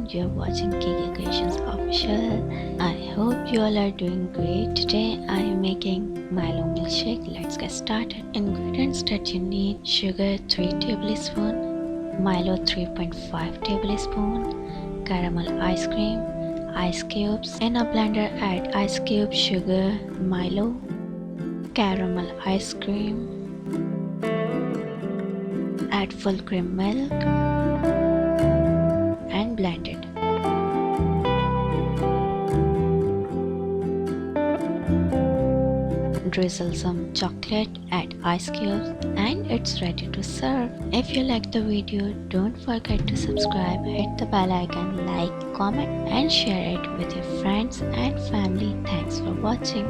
everyone, you're watching Kiki Creations Official. I hope you all are doing great. Today I am making Milo milkshake. Let's get started. Ingredients that you need: sugar 3 tablespoons, Milo 3.5 tablespoons, caramel ice cream, ice cubes. In a blender add ice cube, sugar, Milo, caramel ice cream, add full cream milk and blend it. Drizzle some chocolate, add ice cubes, and it's ready to serve. If you like the video, don't forget to subscribe, hit the bell icon, like, comment and share it with your friends and family. Thanks for watching.